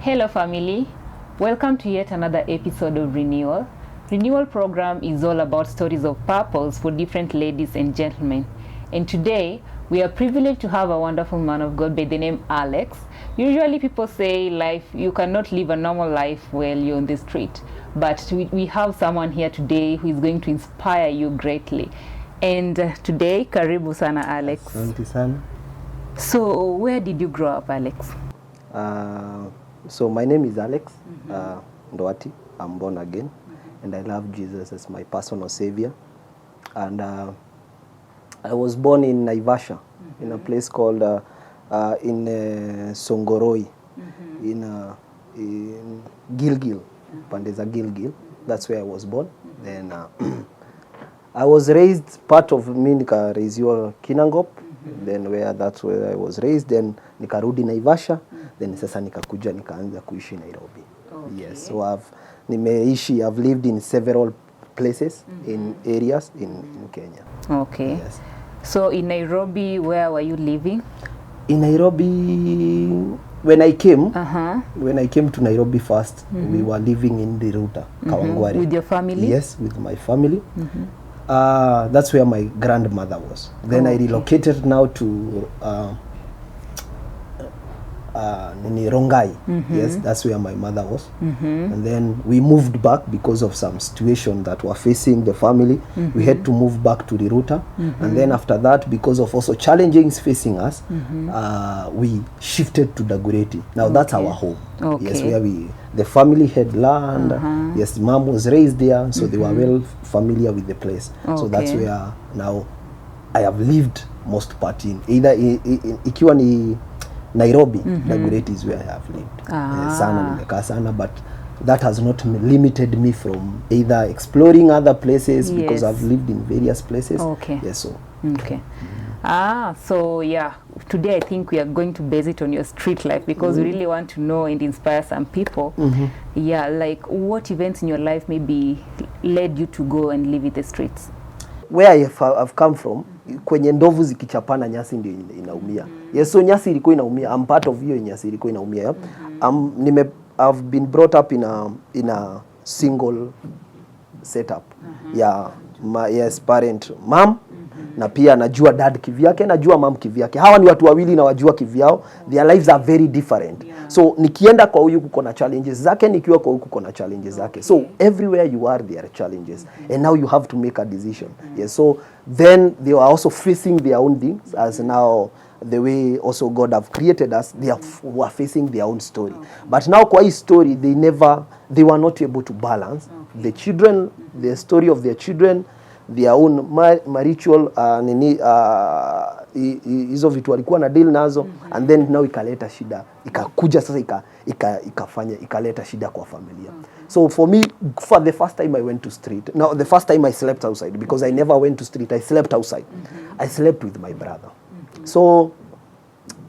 Hello family, welcome to yet another episode of Renewal. Renewal program is all about stories of purpose for different ladies and gentlemen. And today, we are privileged to have a wonderful man of God by the name Alex. Usually people say you cannot live a normal life while you're on the street. But we have someone here today who is going to inspire you greatly. And today, karibu sana Alex. Asante sana. So, where did you grow up, Alex? So my name is Alex Nduati. I'm born again, and I love Jesus as my personal savior. And I was born in Naivasha, in a place called in Songoroi, in Gilgil, Pandeza Gilgil. That's where I was born. Then I was raised, part of me nika Kinangop. Then that's where I was raised. Then nikarudi Naivasha. Then sasa nikakuja nikaanza kuishi Nairobi. Okay. Yes, so I've lived in several places, in areas in Kenya. Okay. Yes. So in Nairobi, where were you living? In Nairobi, when I came to Nairobi first, we were living in the Ruta, Kawangware. With your family? Yes, with my family. That's where my grandmother was. Then I relocated now to Rongai. Yes, that's where my mother was. And then we moved back because of some situation that were facing the family. We had to move back to the Ruta. And then after that, because of also challenges facing us, we shifted to Dagoretti. Now that's our home. Okay. Yes, where the family had land. Yes, mom was raised there, so they were well familiar with the place. So that's where now I have lived most part in. Either ikiwa ni Nairobi, Dagoretti is where I have lived. Sana nimekaa sana, but that has not limited me from either exploring other places because I've lived in various places. Okay. Yes, so. Okay. So yeah, today I think we are going to base it on your street life because we really want to know and inspire some people. Yeah, like what events in your life maybe led you to go and live in the streets? Where I've come from, kwenye ndovu zikichapana nyasi ndio inaumia. Yes, so nyasi ilikuwa inaumia. I'm part of hiyo nyasi ilikuwa inaumia. I've been brought up in a single setup. Yeah, yes, parent, mom, na pia najua dad kivyake, najua mom kivyake. Hawa ni watu wawili na wajua kivyao. Their lives are very different. So nikienda kwa huyu kuko na challenges zake, nikiwa kwa huyu kuko na challenges zake. So everywhere you are there are challenges. And now you have to make a decision. Yes, so then they are also facing their own things as now the way also God have created us, were facing their own story. But now kwa hii story, they were not able to balance the children, the story of their children, their own marital hizo vitu walikuwa na deal nazo, and then now ikaleta shida, ikakuja sasa ikaleta shida kwa familia. So for me, for the first time I went to street. Now the first time I slept outside, because I never went to street, I slept outside. I slept with my brother. So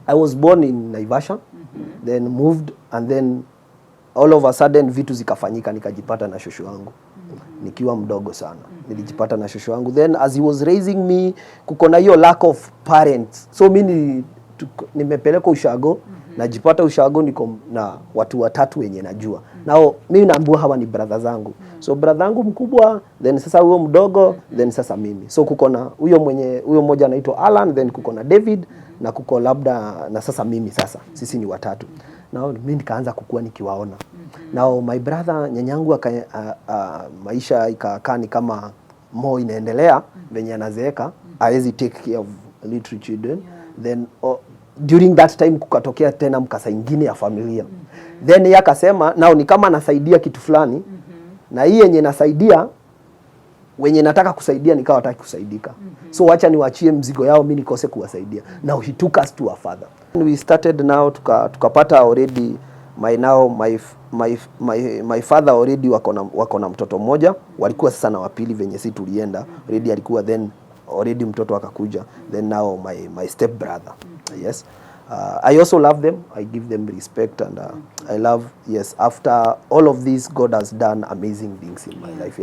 I was born in Naivasha, then moved, and then all of a sudden vitu zikafanyika, nikajipata na shosho wangu. Nikiwa mdogo sana nilijipata na shosho wangu. Then as he was raising me, kuko na hiyo lack of parents, so mimi nimepeleka ushago, najipata ushago niko na watu watatu wenye najua. Nao mimi naambua hawa ni brother zangu. So brother zangu mkubwa, then sasa huyo mdogo, then sasa mimi. So kuko na huyo mmoja anaitwa Alan, then kuko na David, na kuko labda na sasa mimi. Sasa sisi ni watatu. Nao mimi nikaanza kukua nikiwaona. Now my brother, nyanyangu maisha ikakaa ni kama more inaendelea, venye anazeeka, hawezi take care of little children. Then during that time kukatokea tena mkasa ingine ya familia. Then yeye akasema nao ni kama anasaidia kitu fulani, na hii yenye nasaidia wenye nataka kusaidia nikawa hataki kusaidika. So wacha niwaachie mzigo yao, mimi nikose kuwasaidia. Now he took us to our father. We started now tukapata already my father already wako na mtoto mmoja, walikuwa sasa na wapili venye si tulienda already, alikuwa then already mtoto akakuja. Then now my step brother. Yes, I also love them, I give them respect, and I love, yes, after all of this God has done amazing things in my life.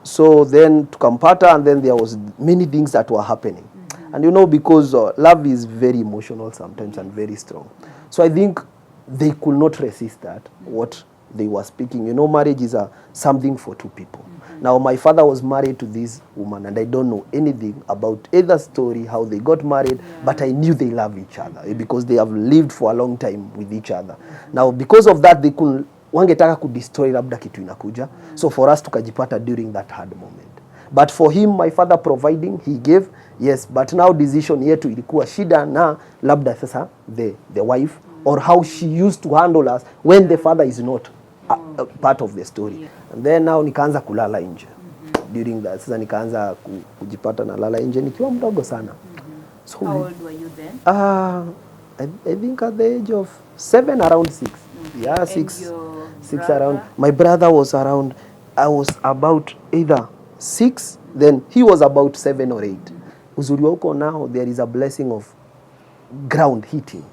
So then tukampata, and then there was many things that were happening. And you know, because love is very emotional sometimes and very strong. So I think they could not resist that, what they were speaking. You know, marriage is something for two people. Now, my father was married to this woman, and I don't know anything about either story, how they got married, but I knew they love each other because they have lived for a long time with each other. Now, because of that, they couldn't, wangetaka kudestroy labda kitu inakuja. So for us tukajipata during that hard moment. But for him, my father providing, he gave, yes, but now decision yetu ilikuwa shida na labda sasa the wife, or how she used to handle us when the father is not a part of the story. And then now nikaanza kulala nje. During that, sasa nikaanza kujipata na lala nje nikiwa mdogo sana. So, how old were you then? I think at the age of 7, around 6. Yeah, 6 around. My brother was around, I was about either 6, then he was about 7 or 8. Uzuri wa huko now, there is a blessing of ground heating.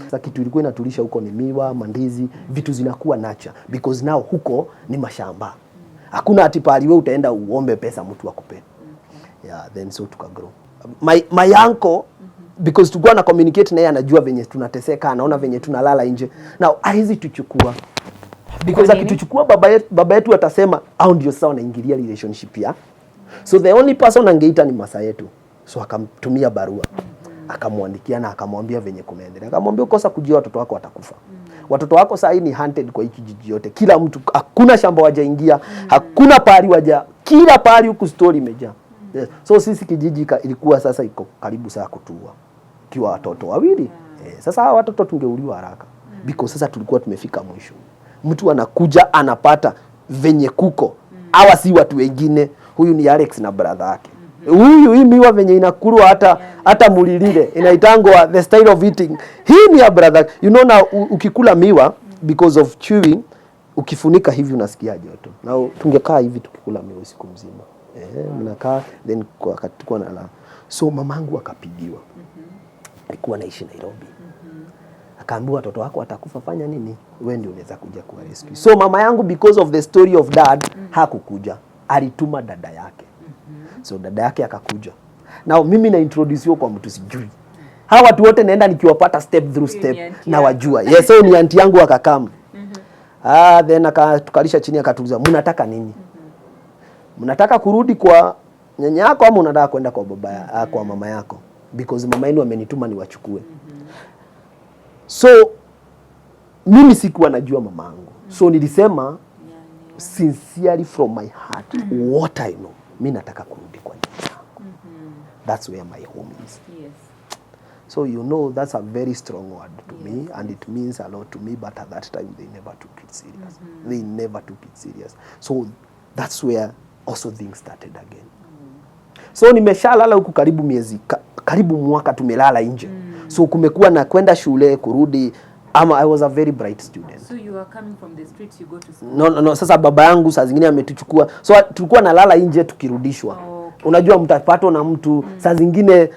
Sasa kitu ilikuwa inatulisha huko ni miwa, mandizi, vitu zinakuwa nacha. Because now huko ni mashamba. Hakuna ati pali wewe utaenda uombe pesa mtu akupe. Yeah, then so tukagrow. My uncle, because tulikuwa na communicate naye, anajua venye tunateseka, anaona venye tunalala nje. Now haizi tuchukua. Because akituchukua baba yetu atasema au ndio sasa wanaingilia relationship ya. So the only person angeita ni masa yetu. So akamtumia barua. Akamwandikia na akamwambia venye kunaendelea. Akamwambia ukosa kujua watoto wako watakufa. Watoto wako sasa ni hunted kwa hiki kijiji yote. Kila mtu, hakuna shamba wajaingia, hakuna pahali waja, kila pahali huku story imejaa. Yes. So sisi kijiji ilikuwa sasa iko karibu saa kutua. Kiwa watoto wawili. Sasa hawa watoto tungeuliwa haraka. Because sasa tulikuwa tumefika mwisho. Mtu anakuja anapata venye kuko. Hawa si watu wengine. Huyu ni Alex na brother yake. Hii miwa venye inakulwa hata mulilile inaitangwa the style of eating. Hii ni ya brother. You know now ukikula miwa because of chewing, ukifunika hivi unasikia joto. Na tungekaa hivi tukikula miwa usiku mzima. Mnakaa then wakati tulikuwa nalala. So mamangu akapigiwa. Alikuwa naishi Nairobi. Akaambiwa watoto wako watakufa, fanya nini? Wewe ndio unaweza kuja kuwa rescue. So mama yangu, because of the story of dad, hakukuja. Alituma dada yake. So dada yake akakuja. Now mimi na introduce kwa mtu sijui. Hawa watu wote naenda nikiwapata step through step na wajua. Yes, so ni aunti yangu akakam. Then tukalisha chini akatuuliza, "Mnataka nini? Mnataka kurudi kwa nyanya yako ama unataka kwenda kwa baba kwa mama yako? Because mama yenu amenituma niwachukue." So mimi sikuwa najua mamangu. So nilisema sincerely from my heart, what I know, mimi nataka kurudi kwa nyanya yangu. That's where my home is. Yes. So you know that's a very strong word to me, and it means a lot to me, but at that time they never took it serious. They never took it serious. So that's where also things started again. So nimeshalala huku karibu mwaka tumelala nje. So kumekuwa na kwenda shule kurudi. I was a very bright student. So you are coming from the streets, you go to school? No. Sasa baba yangu saa zingine ametuchukua. So tulikuwa nalala nje tukirudishwa. Okay. Unajua mtapatwa na mtu saa zingine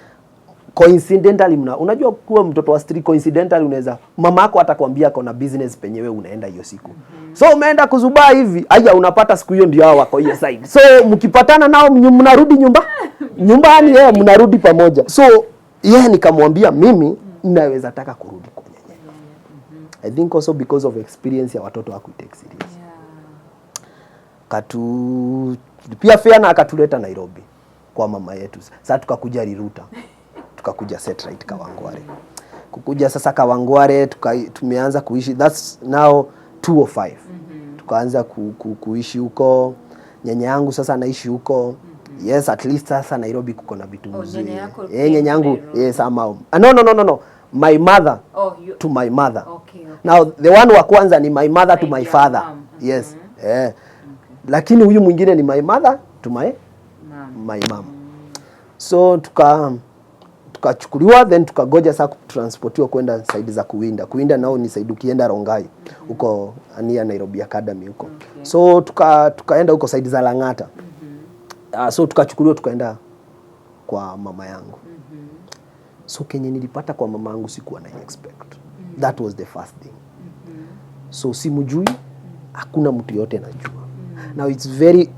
coincidentally unajua kuwa mtoto wa street coincidentally unaweza mama yako atakwambia kuna business penye wewe unaenda hiyo siku. So umeenda kuzubaa hivi, aya unapata siku hiyo ndio hao wako hiyo side. So mkipatana nao mnarudi nyumbani mnarudi pamoja. So nikamwambia mimi ninaweza taka kurudi kwa nyanya. I think also because of experience ya watoto wako take serious. Pia fair na akatuleta Nairobi kwa mama yetu. Sasa tukakuja Riruta. Tukakuja Satellite Kawangware. Kukuja sasa Kawangware tumeanza kuishi, that's now 205. Tukaanza kuishi huko. Nyanya yangu sasa anaishi huko. Yes, at least sasa Nairobi kuko na vitu mzuri. Nyanya yangu yes amao. No. My mother to my mother. Okay. Now the one wa kwanza ni my mother to my father. Yes. Lakini huyu mwingine ni my mother to my mom. So tukachukuliwa then tukagoja sasa transportiwa kwenda side za Kuinda nao ni side ukienda Rongai huko ania Nairobi Academy huko. So tukaenda huko side za Lang'ata. So tukachukuliwa tukaenda kwa mama yangu. So kenye nilipata kwa mama yangu sikuwa na expect. That was the first thing. So simujui, hakuna mtu yote anajua. Now it's very,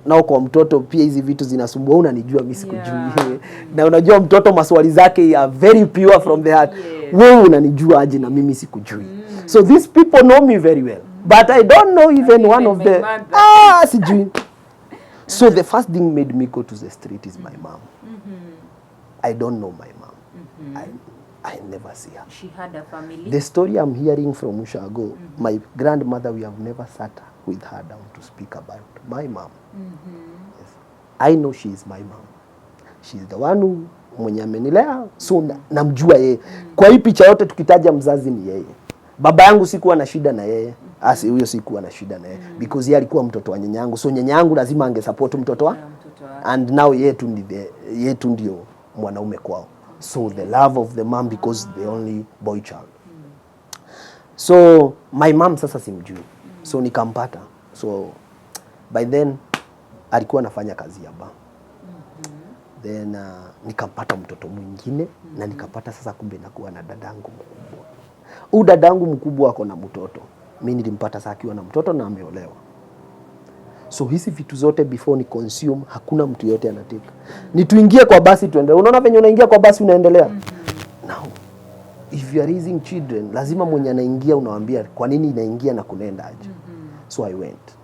now kwa mtoto pia hizi vitu zinasumbua, unanijua mimi sikujui. Na unajua mtoto maswali zake are very pure from the heart. Wewe unanijua aje na mimi sikujui. So these people know me very well. But I don't know even one of the... sijui. So the first thing made me go to the street is my mom. I don't know my mom. I never see her. She had a family? The story I'm hearing from Ushago, my grandmother, we have never sat with her down to speak about my mom. Yes. I know she is my mom. She is the one who mwenye amenilea, so namjua yeye. Kwa hii picha yote tukitaja mzazi ni yeye. Baba yangu sikuwa na shida na yeye. Huyo sikuwa na shida na yeye. Because yeye alikuwa mtoto wa nyanyangu. So nyanyangu lazima angesupport mtoto wa. And now yeye tu ndio mwanaume kwao. So the love of the mom because the only boy child. So my mom sasa simjui. So nikampata. So by then alikuwa anafanya kazi ya bank. Then nikampata mtoto mwingine na nikapata sasa kumbe nakuwa na dadangu mkubwa. Huyu dadangu mkubwa ako na mtoto. Mimi nilimpata sasa akiwa na mtoto na ameolewa. So hizi vitu zote before ni consume hakuna mtu yote anataka. Ni tuingie kwa basi tuendelee. Unaona venye unaingia kwa basi unaendelea? Now if you are raising children lazima mwenye anaingia unawaambia kwa nini inaingia na kunaenda aje. So I went.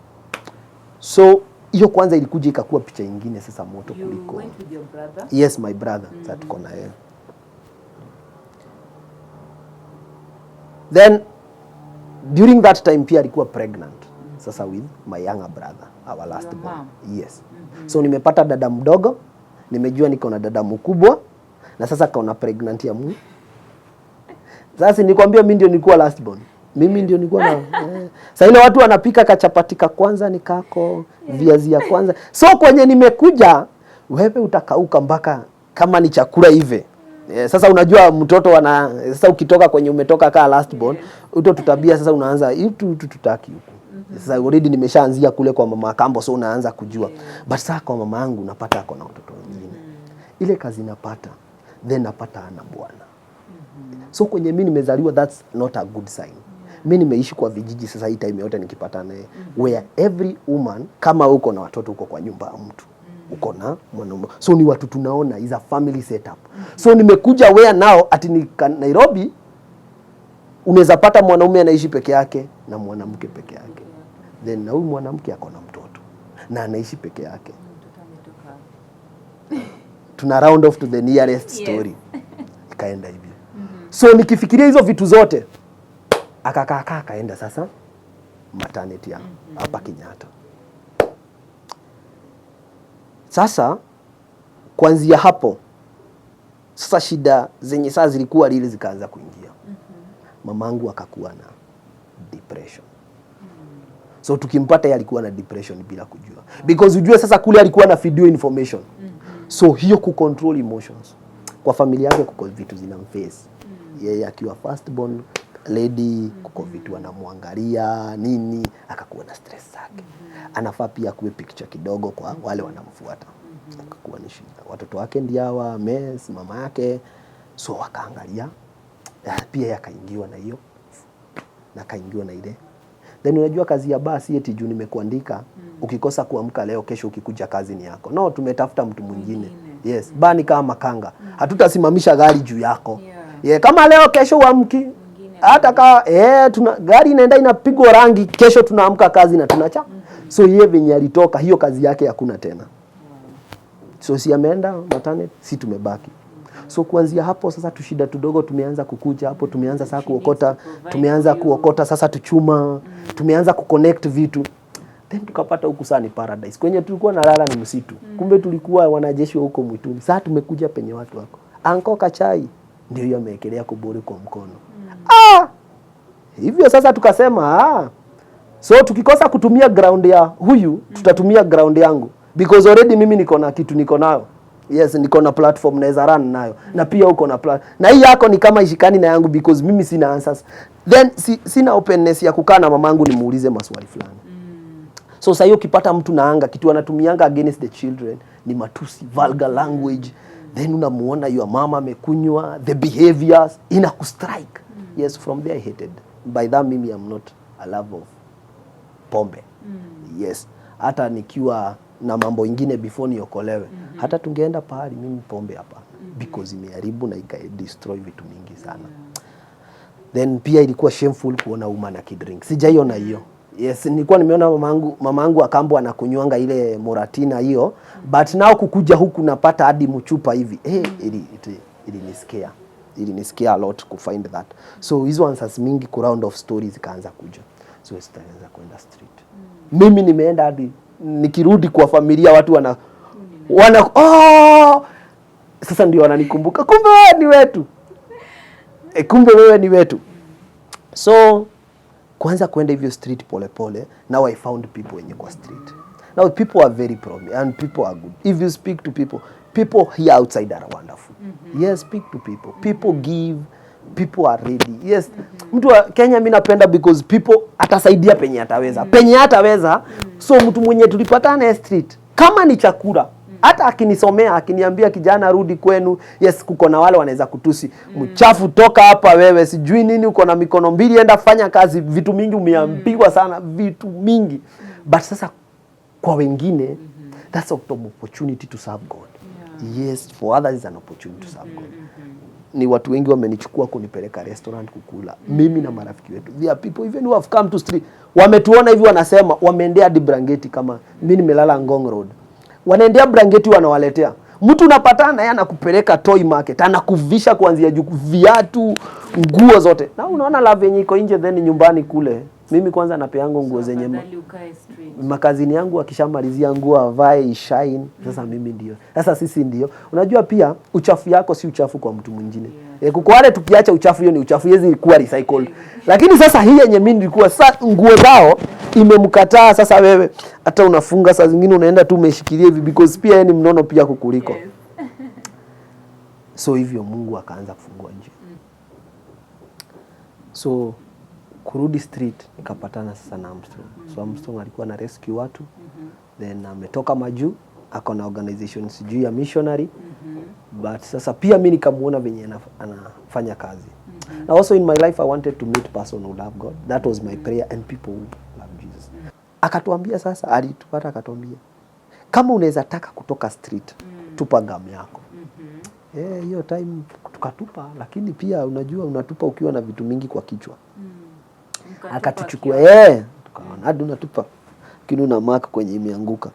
So hiyo kwanza ilikuja ikakuwa picha nyingine sasa moto kuliko. You went with your brother? Yes, my brother. Sasa tuko na yeye. Then during that time pia alikuwa pregnant. Sasa with my younger brother, our last born. Yes. So nimepata dada mdogo, nimejua niko na dada mkubwa na sasa kaona pregnant ya mu. Sasa nikwambia mimi ndio nilikuwa last born. Mimi ndio nilikuwa na sasa ile watu wanapika kachapatika kwanza nikako viazi ya kwanza. So kwenye nimekuja wewe utakauka mpaka kama ni chakula hivi. Sasa unajua mtoto sasa ukitoka kwenye umetoka kaa last born, tutabia sasa unaanza tutaki huko. Sasa already nimeshaanzia kule kwa mama kambo so unaanza kujua. But sasa kwa mama yangu napata ako na watoto wengine. Ile kazi napata then napata ana bwana. So kwenye mimi nimezaliwa that's not a good sign. Mimi nimeishi kwa vijiji sasa hii time yote nikipata naye where every woman kama uko na watoto uko kwa nyumba ya mtu uko na mwanaume. So ni watu tunaona is a family setup. So nimekuja where now ati Nairobi unaweza pata mwanaume anaishi peke yake na mwanamke peke yake. Then na huyu mwanamke ako na mtoto na anaishi peke yake. Tuna round off to the nearest story. Ikaenda hivi. So nikifikiria hizo vitu zote akakaa kaenda sasa maternity yangu hapa Kenyatta. Sasa kuanzia hapo sasa shida zenye sasa zilikuwa lile zikaanza kuingia. Mamangu akakuwa na depression. So tukimpata yeye alikuwa na depression bila kujua. Because ujue sasa kule alikuwa na video information. So hiyo kucontrol emotions. Kwa familia yake kuko vitu zinamface. Yeye akiwa first born lady kuko vitu anamwangalia nini akakuwa na stress zake. Anafaa pia kuwe picture kidogo kwa wale wanamfuata. Akakuwa ni shida. Watoto wake ndio hawa mess mama yake so wakaangalia pia yakaingiwa na hiyo na kaingiwa na ile. Then unajua kazi ya basi eti juu nimekuandika ukikosa kuamka leo kesho ukikuja kazi ni yako. No, tumetafuta mtu mwingine. Yes, bani kama makanga. Hatutasimamisha gari juu yako. Yeah, kama leo kesho uamki hata gari inaenda inapigwa rangi kesho tunaamka kazi na tunacha. So yeye venye alitoka hiyo kazi yake hakuna tena. So si ameenda maternity si tumebaki. So kuanzia hapo sasa tushida tudogo tumeanza kukuja hapo tumeanza sasa kuokota sasa tuchuma tumeanza kuconnect vitu then tukapata huku sana ni paradise kwenye tulikuwa nalala ni msitu kumbe tulikuwa wanajeshi huko mwituni sasa tumekuja penye watu wako anko kachai ndio hiyo ameekelea kuburi kwa mkono hivyo sasa tukasema so tukikosa kutumia ground ya huyu tutatumia ground yangu because already mimi niko na kitu niko nayo. Yes, niko na platform naweza run nayo. Na pia uko na na hii yako ni kama ishikani na yangu because mimi sina answers. Then sina openness ya kukaa na mamangu nimuulize maswali fulani. So sasa hiyo ukipata mtu na anga kitu anatumianga against the children ni matusi, vulgar language. Then unamuona your mama amekunywa, the behaviors inakustrike. Yes, from there I hated. By that mimi I'm not a lover of pombe. Yes, hata nikiwa na mambo ingine before niokolewe. Hata tungeenda pahali mimi pombe hapa because imeharibu na ika destroy vitu mingi sana. Then pia ilikuwa shameful kuona uma na kidrink. Sijaiona hiyo. Yes, nilikuwa nimeona mamangu akambo anakunywanga ile moratina hiyo, but now kukuja huku napata hadi mchupa hivi. Ilinisikia a lot to find that. So hizo answers mingi ku round of stories zikaanza kuja. So sitaanza kwenda street. Mimi nimeenda hadi nikirudi kwa familia watu wana sasa ndio wananikumbuka, kumbe wewe ni wetu. Kumbe wewe ni wetu. So kwanza kwenda hivyo street pole pole, now I found people wenye kwa street. Now people are very promising and people are good. If you speak to people here outside are wonderful. Yes, speak to people. People give, people are ready. Yes, mtu wa Kenya mimi napenda because people atasaidia penye ataweza. Penye ataweza, so mtu mwenye tulipatana street, kama ni chakula, hata akinisomea akiniambia kijana rudi kwenu, yes kuko na wale wanaweza kutusi, mchafu toka hapa wewe, sijui nini, uko na mikono mbili enda fanya kazi, vitu mingi umeambiwa sana, vitu mingi. But sasa kwa wengine that's an opportunity to serve God. Yes, for others is an opportunity to serve God. Ni watu wengi wamenichukua kunipeleka restaurant kukula. Mimi na marafiki wetu. There are people even who have come to street. Wametuona hivi wanasema wameendea hadi blanketi kama mimi nimelala Ngong Road. Wanaendea blanketi wanawaletea. Mtu unapatana yeye anakupeleka toy market, anakuvisha kuanzia juu viatu, nguo zote. Na unaona love yenye iko nje then nyumbani kule. Mimi kwanza napeango nguo zenye makazini yangu akishamalizia nguo avae shine. Sasa mimi ndio. Sasa sisi ndio. Unajua pia uchafu yako si uchafu kwa mtu mwingine. Kwa wale tukiacha uchafu hiyo ni uchafu, yezi kuwa recycled. Lakini sasa hii yenye mimi nilikuwa sasa nguo zao imemkataa, sasa wewe hata unafunga saa zingine unaenda tu umeshikilia hivi because pia yeye ni mnono pia kukuliko. So hivyo Mungu akaanza kufungua njia. So kurudi street nikapatana sasa na Armstrong. So Armstrong alikuwa na rescue watu. Then ametoka majuu, ako na organization sijui ya missionary. But sasa pia mimi nikamuona venye anafanya kazi. Now also in my life I wanted to meet person who love God. That was my prayer and people who love Jesus. Akatuambia sasa, alitupata akatuambia, kama unaweza taka kutoka street, tupa gamu yako. Hiyo time tukatupa, lakini pia unajua unatupa ukiwa na vitu mingi kwa kichwa. Akatuchukua tukaona hadi unatupa kinu una mark kwenye imeanguka.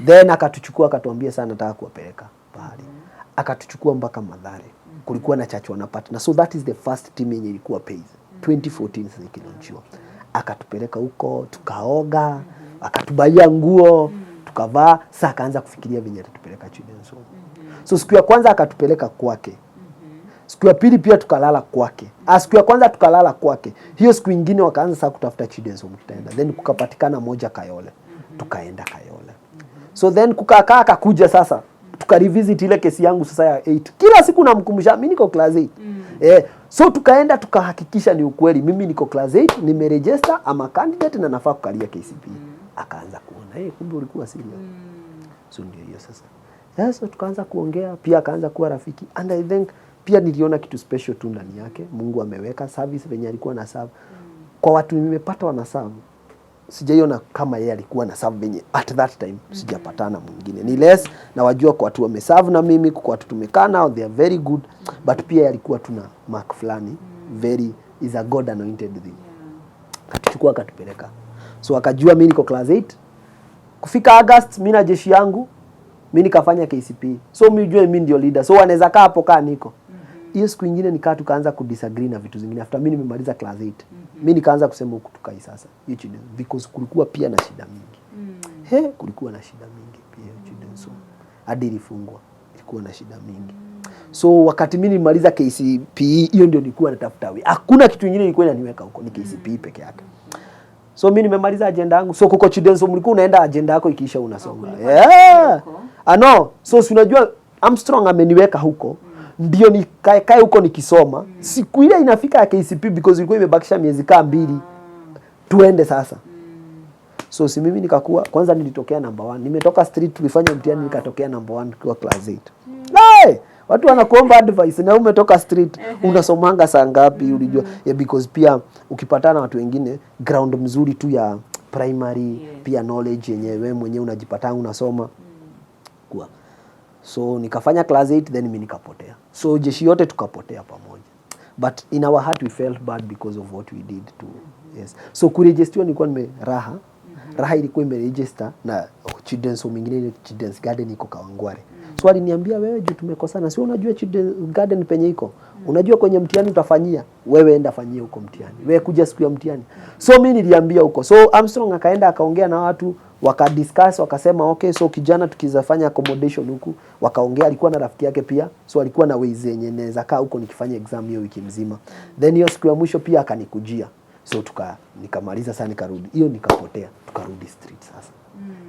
Then akatuchukua akatuambia sana nataka kuwapeleka pahali. Akatuchukua mpaka Mathare. Kulikuwa na church wanapata. So that is the first team yenye ilikuwa pays. 2014 sasa ikilaunchiwa. Akatupeleka huko, tukaoga, akatubaia nguo, tukavaa, sasa akaanza kufikiria venye atatupeleka children's home. So siku ya kwanza akatupeleka kwake. Siku ya pili pia tukalala kwake. Siku ya kwanza tukalala kwake. Hiyo siku nyingine wakaanza sasa kutafuta children's home tutaenda. Then kukapatikana moja Kayole. Tukaenda Kayole. So then kukakaa akakuja sasa. Tukarevisit ile kesi yangu sasa ya 8. Kila siku namkumbusha mimi niko class 8. So tukaenda tukahakikisha ni ukweli mimi niko class 8, nimeregister ama candidate na nafaa kukalia KCP. Akaanza kuona kumbe ulikuwa serious. So ndio hiyo sasa. So tukaanza kuongea, pia akaanza kuwa rafiki. And I think pia niliona kitu special tu ndani yake. Mungu ameweka service venye alikuwa na serve. Kwa watu nimepata wana serve, sijaiona kama yeye alikuwa na serve venye at that time sijapatana mwingine. Ni less na wajua kwa watu wameserve na mimi, kwa watu tumekaa nao they are very good, but pia alikuwa tuna mark fulani very is a God anointed thing. Akachukua akatupeleka. So akajua mimi niko class 8. Kufika August mimi na jeshi yangu mimi nikafanya KCP. So mimi jua mimi ndio leader. So wanaweza kaa hapo kaa niko. Hiyo siku nyingine nikaa tukaanza kudisagree na vitu zingine. After mimi nimemaliza class 8. Mimi nikaanza kusema huku tukai sasa. Hiyo chini because kulikuwa pia na shida mingi. Kulikuwa na shida mingi pia chini. So hadi ilifungwa. Ilikuwa na shida mingi. So wakati mimi nimaliza KCP, hiyo ndio nilikuwa natafuta wewe. Hakuna kitu kingine nilikuwa naniweka huko, ni KCP peke yake. So mimi nimemaliza agenda yangu. So kuko children's home mlikuwa unaenda agenda yako ikiisha unasonga. No. So si unajua Armstrong ameniweka huko. Ndio nikae huko nikisoma. Siku ile inafika ya KCP because ilikuwa imebakisha miezi kaa 2. Tuende sasa. So si mimi nikakuwa kwanza nilitokea number 1. Nimetoka street tulifanya mtihani nikatokea number 1 kwa class 8. Watu wanakuomba advice na umetoka street unasomanga saa ngapi ulijua because pia ukipatana na watu wengine ground mzuri tu ya primary pia knowledge yenyewe mwenyewe unajipata unasoma kwa. So nikafanya class 8 then mimi nikapotea. So jeshi yote tukapotea pamoja. but in our heart we felt bad because of what we did to yes. So kuregister nilikuwa raha raha ilikuwa imeregister na children's home nyingine, children's garden iko Kawangware. So aliniambia wewe juu tumekosana, si unajua children's garden penye iko, unajua kwenye mtihani utafanyia, wewe enda fanyia huko mtihani, wewe kuja siku ya mtihani. So mimi niliambia huko. So Armstrong akaenda akaongea na watu, wakadiscuss, wakasema okay, so kijana tukizafanya accommodation huku, wakaongea. Alikuwa na rafiki yake pia, so alikuwa na ways zenye naweza kaa huko nikifanya exam hiyo wiki mzima. Then hiyo siku ya mwisho pia akanikujia, so nikamaliza sana, nikarudi. Hiyo nikapotea, tukarudi street sasa.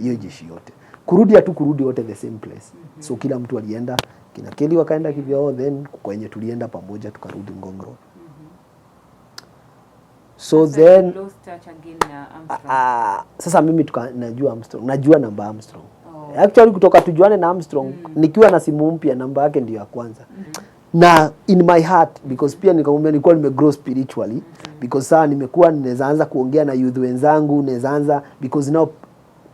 Hiyo jeshi yote kurudi kurudi wote the same place. So kila mtu alienda, kina Kelly wakaenda kivyao, then kwenye tulienda pamoja tukarudi Ngong Road. So then lost touch again na Armstrong. Sasa mimi najua Armstrong, najua namba Armstrong. Actually kutoka tujuane na Armstrong, nikiwa na simu mpya namba yake ndio ya kwanza. Na in my heart, because pia nikamwambia nilikuwa nimegrow spiritually, because saa nimekuwa nimeanza kuongea na youth wenzangu, nimeanza because now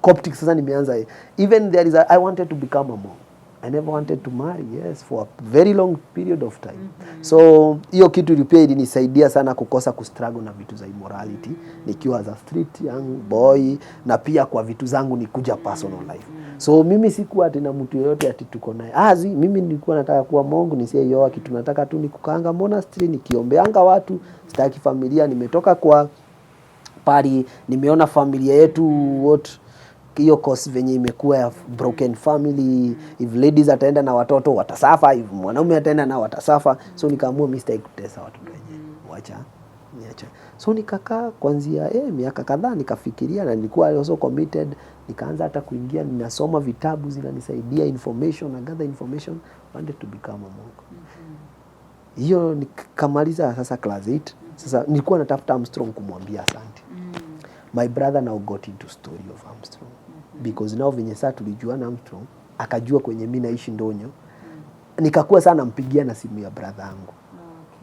Coptic sasa nimeanza. Even there is I wanted to become a monk. I never wanted to marry, yes, for a very long period of time. So hiyo kitu ilipia ilinisaidia sana kukosa kustruggle na vitu za immorality nikiwa as a street young boy, na pia kwa vitu zangu nikuja personal life. So mimi sikuwa ati na mtu yoyote ati tuko naye. Mimi nilikuwa nataka kuwa monk, nisiyeoa kitu, nataka tu nikukaanga monastery nikiombeanga watu, sitaki familia. Nimetoka kwa pari, nimeona familia yetu what hiyo cause venye imekuwa ya broken family. If ladies ataenda na watoto watasafa, if mwanaume ataenda na watasafa. So nikaamua mimi sitaki kutesa watu wenyewe, niacha. So nikakaa kuanzia miaka kadhaa nikafikiria, na nilikuwa also committed. Nikaanza hata kuingia, ninasoma vitabu zinanisaidia information, na gather information, wanted to become a monk. Hiyo nikamaliza sasa class 8. Sasa nilikuwa natafuta Armstrong kumwambia asante. My brother now got into story of Armstrong. Because now venye saa tulijuana Armstrong, akajua kwenye mimi naishi Ndonyo. Nikakuwa sana mpigia na simu ya brother yangu.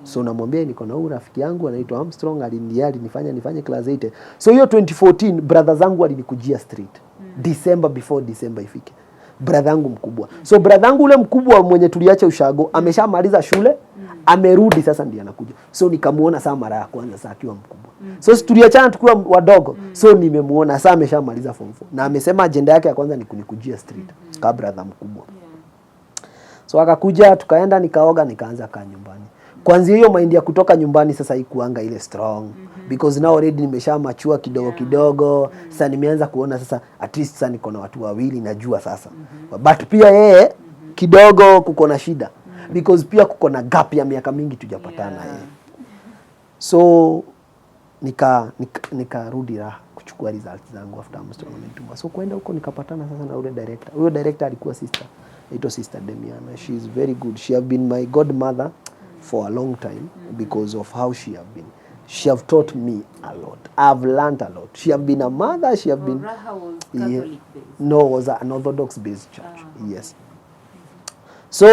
So namwambia niko na huyu rafiki yangu anaitwa Armstrong, alinifanya nifanye class 8. So hiyo 2014 brother zangu alinikujia street. December, before December ifike. Brother yangu mkubwa. So brother yangu ule mkubwa mwenye tuliacha ushago, ameshamaliza shule, amerudi sasa ndiye anakuja. So nikamuona saa mara ya kwanza saa akiwa mkubwa. So tuliachana tukiwa wadogo. So nimemuona saa ameshamaliza form 4. Na amesema agenda yake ya kwanza ni kunikujia street kama brother mkubwa. So akakuja, tukaenda, nikaoga, nikaanza kaa nyumbani. Kwanza hiyo mind ya kutoka nyumbani sasa ikuanga ile strong. Because now already nimeshamachua kidogo. Sasa nimeanza kuona sasa at least sasa niko na watu wawili najua sasa. But pia yeye kidogo kuko na shida. Because pia kuko na gap ya miaka mingi tujapatana yeye. So nikarudi raha kuchukua results zangu after Armstrong amenituma. So kwenda huko nikapatana sasa na ule director. Huyo director alikuwa sister. Ito Sister Demiana. She is very good. She have been my godmother for a long time because of how she have been. She have taught me a lot. I've learned a lot. She have been a mother. She have been. Raha was Catholic based. No, was an Orthodox based church. Yes. So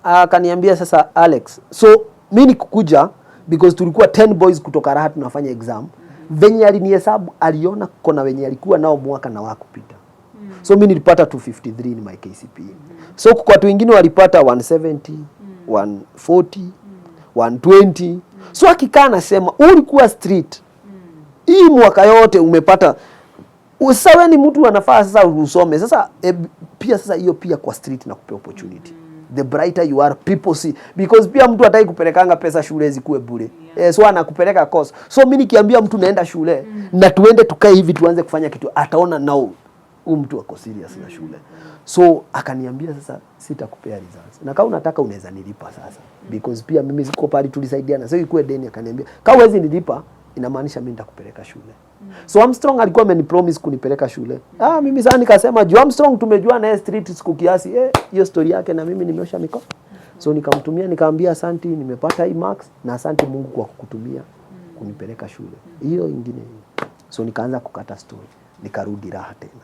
akaniambia sasa Alex. So mimi nikukuja because tulikuwa 10 boys kutoka Raha tunafanya exam. Venye alinihesabu aliona kuna wenye alikuwa nao mwaka na wakupita. So mimi nilipata 253 in my KCPE. So kwa watu wengine walipata 170, 140, 120. So akikaa nasema ulikuwa street. Hii mwaka yote umepata. Usawe ni mtu anafaa sasa usome. Sasa pia sasa hiyo pia kwa street na kupe opportunity. The brighter you are, people see. Because pia mtu hataki kupelekanga pesa shule zikuwe bure. So anakupeleka course. So mimi nikiambia mtu naenda shule na tuende tukae hivi tuanze kufanya kitu, ataona now mtu ako serious na shule. So akaniambia sasa sitakupea results. Na kama unataka unaweza nilipa sasa. Because pia mimi siko pale tulisaidiana. So ikuwe deni, akaniambia kama huwezi nilipa inamaanisha mimi nitakupeleka shule. So Armstrong alikuwa amenipromise kunipeleka shule. Mimi sasa nikasema Armstrong tumejua na street siku kiasi, hiyo story yake na mimi nimeosha mikono. So nikamtumia, nikaambia asante nimepata hii marks na asante Mungu kwa kukutumia kunipeleka shule. Hiyo ingine. So nikaanza kukata story. Nikarudi Raha tena.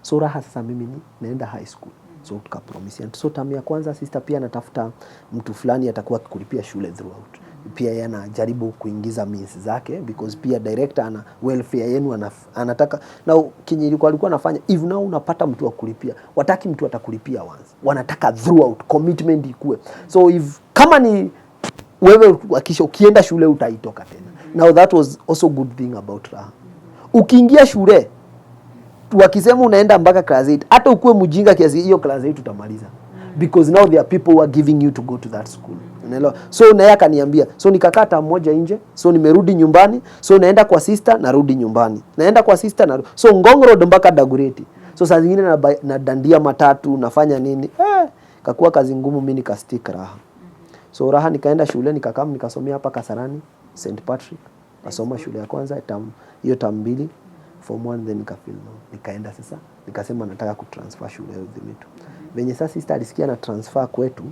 So Raha sasa mimi naenda high school. So tukapromise. So tamu ya kwanza sister pia anatafuta mtu fulani atakuwa kulipia shule throughout. Pia yeye anajaribu kuingiza means zake because pia director ana welfare yenu anataka na kinyilikuwa alikuwa anafanya if now unapata mtu wa kulipia, wataki mtu atakulipia once. Wanataka throughout commitment ikue. So if kama ni wewe hakisha ukienda shule utaitoka tena. Now that was also good thing about Raha. Ukiingia shule wakisema unaenda mpaka class 8, hata ukuwe mjinga kiasi hiyo class 8 utamaliza. Because now there are people who are giving you to go to that school. Unaelewa? So naye akaniambia, so nikakata mmoja nje, so nimerudi nyumbani, so naenda kwa sister narudi nyumbani. Naenda kwa sister na so Ngong Road mpaka Dagoretti. So saa zingine na dandia matatu nafanya nini? Kakuwa kazi ngumu, mimi nikastick Raha. So Raha nikaenda shule nikasomea hapa Kasarani St Patrick. Nasoma shule ya kwanza hiyo term 2 form 1 then nikafeel no. Nikaenda sasa nikasema nataka kutransfer shule ya Udhimitu. Venye sasa sister alisikia na transfer kwetu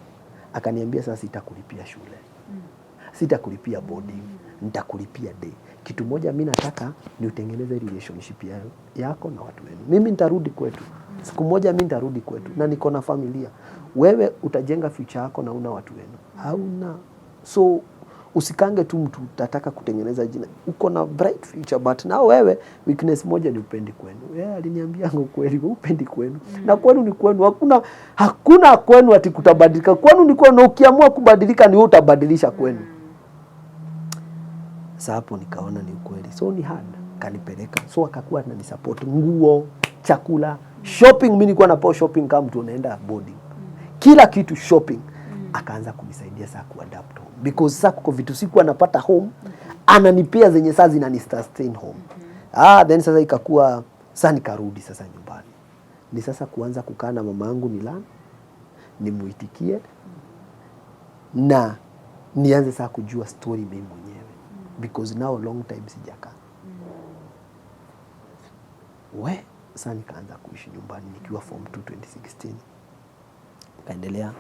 akaniambia sasa sitakulipia shule. Sitakulipia boarding, nitakulipia day. Kitu moja mimi nataka ni utengeneze relationship yako na watu wenu. Mimi nitarudi kwetu. Siku moja mimi nitarudi kwetu na niko na familia. Wewe utajenga future yako na una watu wenu. Hauna. So usikange tu mtu utataka kutengeneza jina. Uko na bright future but now wewe weakness moja ni upendi kwenu. Yeye aliniambia kweli upendi kwenu. Na kwenu ni kwenu. Hakuna kwenu ati kutabadilika. Kwenu ni kwenu, ukiamua kubadilika ni wewe utabadilisha kwenu. Sasa hapo nikaona ni ukweli. So ni hard kanipeleka. So akakuwa ananisupport nguo, chakula, shopping. Mimi nilikuwa napo shopping kama mtu anaenda boarding. Kila kitu shopping. Akaanza kunisaidia sasa kuadapt home. Because sasa kuko vitu sikuwa napata home, ananipea zenye sasa zinani-sustain home. Then sasa ikakuwa sasa nikarudi sasa nyumbani. Ni sasa kuanza kukaa na mama yangu nimuitikie na nianze sasa kujua story mimi mwenyewe. Because now long time sijakaa. Sasa nikaanza kuishi nyumbani nikiwa form 2 2016. Kaendelea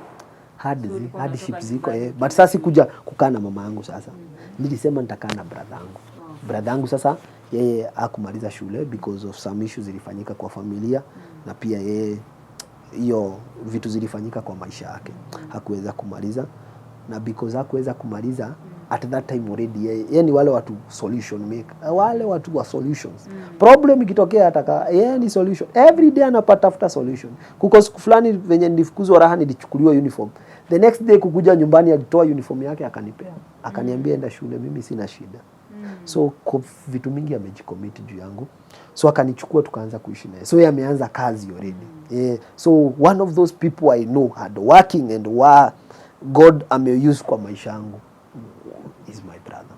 hardship ziko but sasa sikuja kukaa na mama yangu sasa. Nilisema nitakaa na brother yangu. Brother yangu sasa yeye hakumaliza shule because of some issues zilifanyika kwa familia na pia yeye hiyo vitu zilifanyika kwa maisha yake. Hakuweza kumaliza na because hakuweza kumaliza at that time already yeye ni wale watu solution maker. Wale watu wa solutions. Problem ikitokea ataka yeye ni solution. Every day anapata solution. Kuko siku fulani venye nilifukuzwa Raha nilichukuliwa uniform. The next day kukuja nyumbani alitoa uniform yake akanipea. Akaniambia enda shule, mimi sina shida. So vitu mingi amejicommit juu yangu. So akanichukua tukaanza kuishi naye. So yeye ameanza kazi already. So one of those people I know hard working and God ameuse kwa maisha yangu is my brother.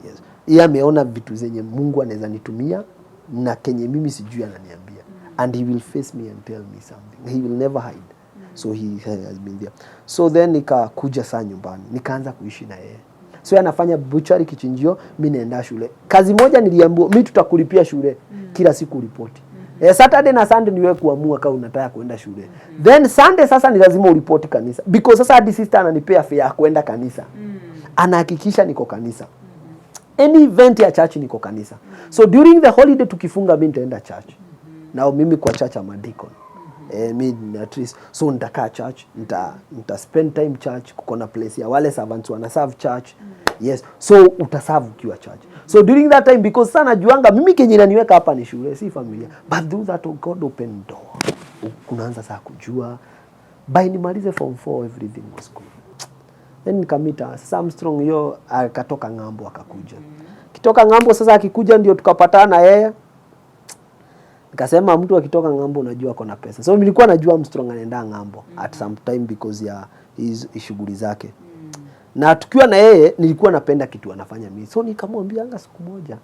Yes. Yeye ameona vitu zenye Mungu anaweza nitumia na kenye mimi sijui ananiambia. And he will face me and tell me something. He will never hide. So he has been there. So then nikakuja saa nyumbani. Nikaanza kuishi na yeye. So yeye anafanya butchery kichinjio, mimi naenda shule. Kazi moja niliambiwa, mimi tutakulipia shule kila siku ripoti. Saturday na Sunday niwe kuamua kama unataka kwenda shule. Then Sunday sasa ni lazima uripoti kanisa. Because sasa hadi sister ananipea fare ya kwenda kanisa. Anahakikisha niko kanisa. Any event ya church niko kanisa. So during the holiday tukifunga mimi nitaenda church. Now mimi kwa church am a deacon. Mimi at least so nitakaa church, nita spend time church, kuko na place ya wale servants wana serve church. Yes. So utaserve ukiwa church. So during that time because sana juanga mimi kenye inaniweka hapa ni shule si familia. But do that God open door. Kunaanza saa kujua by nimalize form 4 everything was good. Then nikamita sasa Armstrong hiyo akatoka ngambo akakuja. Kitoka ngambo sasa akikuja ndio tukapatana yeye. Nikasema mtu akitoka ngambo unajua ako na pesa. So nilikuwa najua Armstrong anaenda ngambo at some time because ya shughuli zake. Na tukiwa na yeye nilikuwa napenda kitu anafanya mimi. So nikamwambia anga siku moja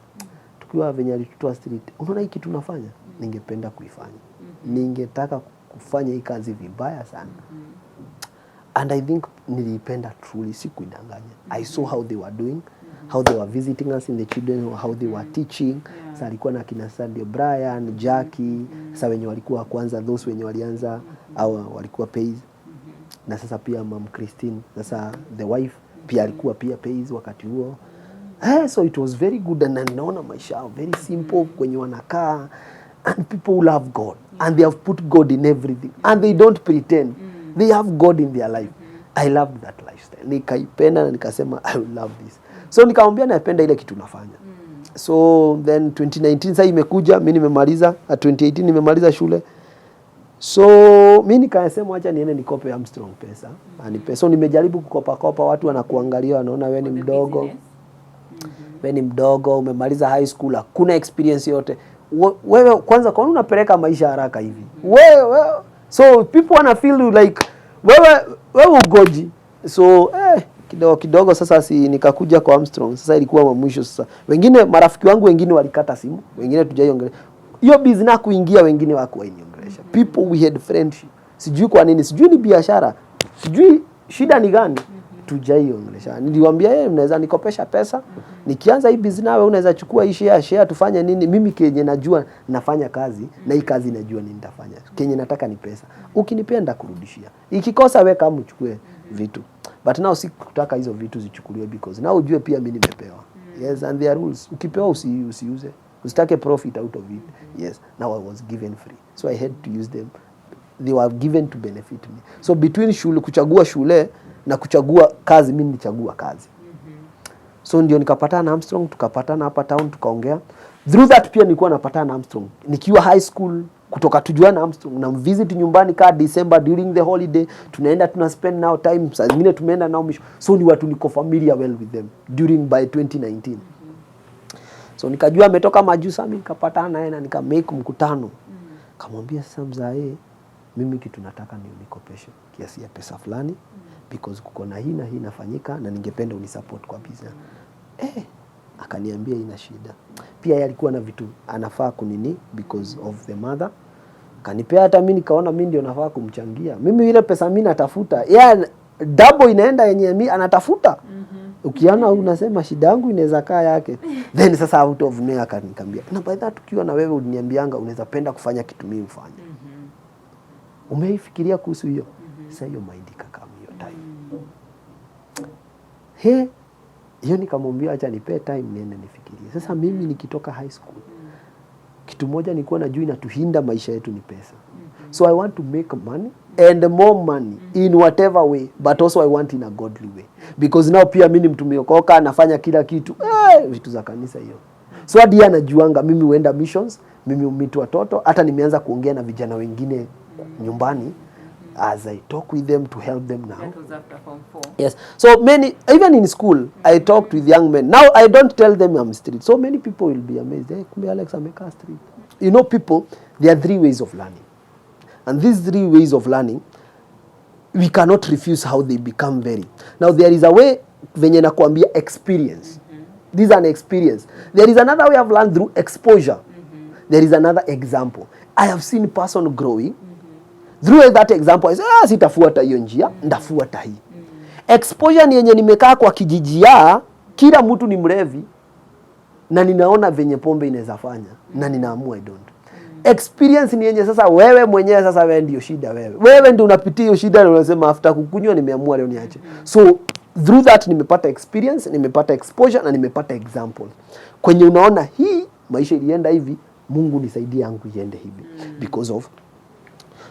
tukiwa venye alitutoa street, unaona hii kitu unafanya? Ningependa kuifanya. Ningetaka kufanya hii kazi vibaya sana. And I think nilipenda truly, sikuidanganya. I saw how they were doing, how they were visiting us in the children, how they were teaching. Sasa alikuwa na kina Sadio Brian, Jackie, sasa wenye walikuwa kwanza those wenye walianza au walikuwa pays. Na sasa pia Mom Christine, sasa the wife pia alikuwa pia pays wakati huo. So it was very good and naona maisha yao very simple kwenye wanakaa and people who love God and they have put God in everything and they don't pretend. They have God in their life. I loved that lifestyle. Nikaipenda na nikasema I will love this. So nikamwambia napenda ile kitu nafanya. So then 2019 sasa imekuja, mimi nimemaliza, 2018 nimemaliza shule. So mimi nikasema acha niende nikope Armstrong pesa. Anipe. So nimejaribu kukopa watu wanakuangalia wanaona wewe ni mdogo. Wewe ni mdogo, umemaliza high school, hakuna experience yote. Wewe kwanza kwa nini unapeleka maisha haraka hivi? Wewe so people wanna feel like wewe ugoji. So kidogo sasa nikakuja kwa Armstrong. Sasa ilikuwa mwisho sasa. Wengine marafiki wangu wengine walikata simu, wengine tujaiongelea. Hiyo business kuingia wengine wako wainiongelesha. People we had friendship. Sijui kwa nini, sijui ni biashara. Sijui shida ni gani. Tujaiongelesha. Niliwaambia mnaweza nikopesha pesa. Nikianza hii business wewe unaweza chukua hii share tufanye nini? Mimi kenye najua nafanya kazi na hii kazi najua nini nitafanya. Kenye nataka ni pesa. Ukinipenda kurudishia. Ikikosa wewe kama uchukue vitu. But now sikutaka hizo vitu zichukuliwe because now ujue pia mimi nimepewa. Yes, and there are rules. Ukipewa usiuze. Usitake profit out of it. Yes, now I was given free. So I had to use them. They were given to benefit me. So between kuchagua shule na kuchagua kazi, mimi nilichagua kazi. So ndio nikapatana na Armstrong, tukapatana hapa town tukaongea. Through that pia nilikuwa napatana na Armstrong. Nikiwa high school kutoka tujuana na Armstrong na visit nyumbani ka December during the holiday, tunaenda tunaspend now time, saa zingine tumeenda nao misho. So ni watu niko familiar well with them during by 2019. So nikajua ametoka Majusa, mimi nikapatana naye na nika make mkutano. Kamwambia sasa mzae, mimi kitu nataka ni unikopeshe kiasi ya pesa fulani because kuko na hii na hii inafanyika na ningependa unisupport kwa business. Akaniambia ina shida. Pia yeye alikuwa na vitu anafaa kunini because of the mother. Kanipea hata mimi nikaona mimi ndio nafaa kumchangia. Mimi ile pesa mimi natafuta, yeye double inaenda yenye mimi anatafuta. Ukiona unasema shida yangu inaweza kaa yake. Then sasa out of nowhere akaniambia, na by that ukiwa na wewe uniambianga unaweza penda kufanya kitu mimi mfanye. Umeifikiria kuhusu hiyo? Sasa hiyo mind ikakam hiyo time. Hiyo nikamwambia acha nipe time niende nifikirie. Sasa mimi nikitoka high school, kitu moja nilikuwa najua inatuhinda maisha yetu ni pesa. So I want to make money and more money in whatever way, but also I want in a godly way. Because now pia mimi mtu miokoka nafanya kila kitu. Vitu za kanisa hiyo. So hadi anajuanga mimi huenda missions, mimi umit watoto, hata nimeanza kuongea na vijana wengine nyumbani as I talk with them to help them now. That was after Form 4. Yes. So many, even in school, I talked with young men. Now I don't tell them I'm street. So many people will be amazed. Hey, kumbe Alex ameka street. You know people, there are 3 ways of learning. And these 3 ways of learning, we cannot refuse how they become very. Now there is a way, venye nakuambia experience. This is an experience. There is another way I've learned through exposure. There is another example. I have seen person growing. Through that example, I say, sitafuata hiyo njia, ndafuata hii. Exposure ni yenye nimekaa kwa kijiji ya, kila mtu ni mrevi, na ninaona venye pombe inaweza fanya, na ninaamua I don't. Experience ni yenye sasa wewe mwenyewe sasa wewe ndio shida wewe. Wewe ndio unapitia hiyo shida na unasema after kukunywa nimeamua leo niache. So through that nimepata experience, nimepata exposure na nimepata example. Kwenye unaona hii maisha ilienda hivi, Mungu nisaidie yangu iende hivi because of.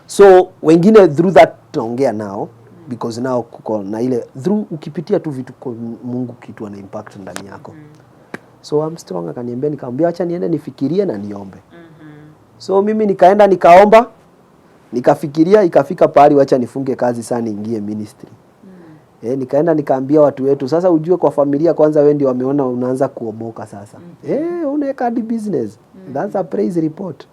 So wengine through that tunaongea nao because now kuko na ile through ukipitia tu vitu kwa Mungu kitu ana impact ndani yako. So Armstrong akaniambia, nikamwambia acha niende nifikirie na niombe. So mimi nikaenda nikaomba, nikafikiria, ikafika pahali wacha nifunge kazi sana niingie ministry. Nikaenda nikaambia watu wetu, sasa ujue kwa familia kwanza wewe ndio wameona unaanza kuomoka sasa. Unaweka hadi business. That's a praise report.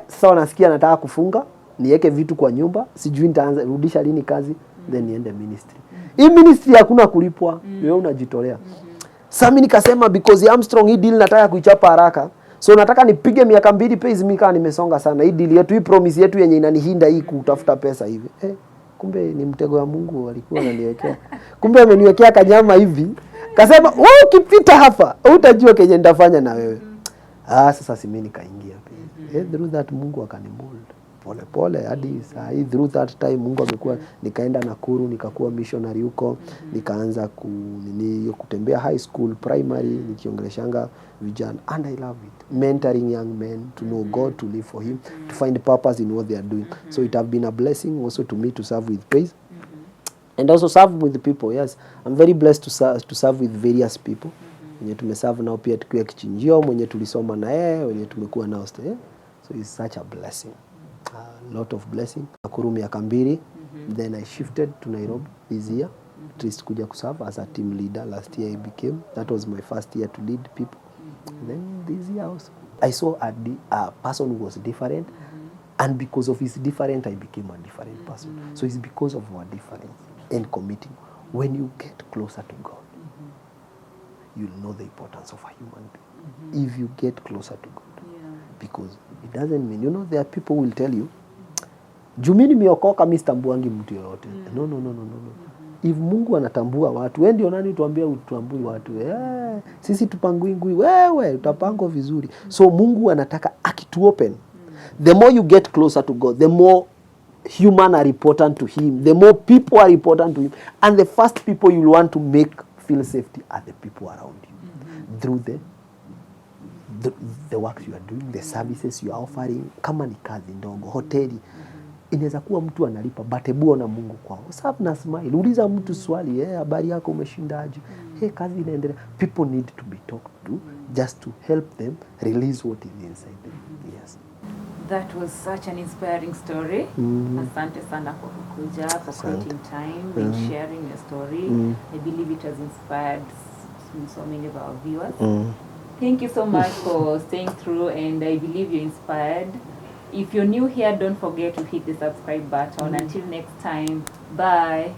Sasa wanasikia nataka kufunga, niweke vitu kwa nyumba, sijui nitaanza rudisha lini kazi, then niende ministry. Hii ministry hakuna kulipwa, wewe unajitolea. Sasa mimi nikasema because Armstrong hii deal nataka kuichapa haraka. So nataka nipige miaka 2 pays mimi kama nimesonga sana. Hii deal yetu, hii promise yetu yenye inanihinda hii kutafuta pesa hivi. Kumbe ni mtego wa Mungu alikuwa ananiwekea. Kumbe ameniwekea kanyama hivi. Kasema, "Wewe ukipita hapa, utajua kenye nitafanya na wewe." Sasa si mimi nikaingia pia. Through that Mungu akanimold. Pole pole hadi saa hii through that time Mungu amekuwa, nikaenda Nakuru nikakuwa missionary huko, nikaanza kutembea high school, primary, nikiongeleshanga vijana, and I love it. Mentoring young men to know God, to live for him, to find purpose in what they are doing. So it have been a blessing also to me to serve with praise. And also serve with the people. Yes, I'm very blessed to serve with various people. Wenye tumeserve nao pia tukiwa kichinjio, mwenye tulisoma na yeye, wenye tumekuwa nao. So it's such a blessing. A lot of blessing. Nakuru miaka 2, then I shifted to Nairobi this year. At least kuja kuserve as a team leader. Last year I became. That was my first year to lead people. Then this year also. I saw a person who was different. And because of his different, I became a different person. So it's because of our difference and committing. When you get closer to God, you'll know the importance of a human being. If you get closer to God. Because it doesn't mean, there are people who will tell you, jumini miokoka mi sitambuangi mtu yoyote. No. If Mungu anatambua watu, wewe ndio nani tuambia utambui watu? Sisi tupangui ngui, wewe utapango vizuri. So Mungu anataka akituopen. The more you get closer to God, the more human are important to him, the more people are important to him, and the first people you'll want to make feel safety are the people around you. Through the work you are doing, the services you are offering. Kama ni kazi ndogo, hoteli, inaweza kuwa mtu analipa, but hebu ona Mungu kwao. Sababu na smile, uliza mtu swali, habari yako umeshindaje? Kazi inaendelea. People need to be talked to just to help them release what is inside them. Yes. That was such an inspiring story. Asante sana kwa kukuja, for creating time and sharing your story. I believe it has inspired so many of our viewers. Thank you so much for staying through, and I believe you're inspired. If you're new here, don't forget to hit the subscribe button. Until next time, bye.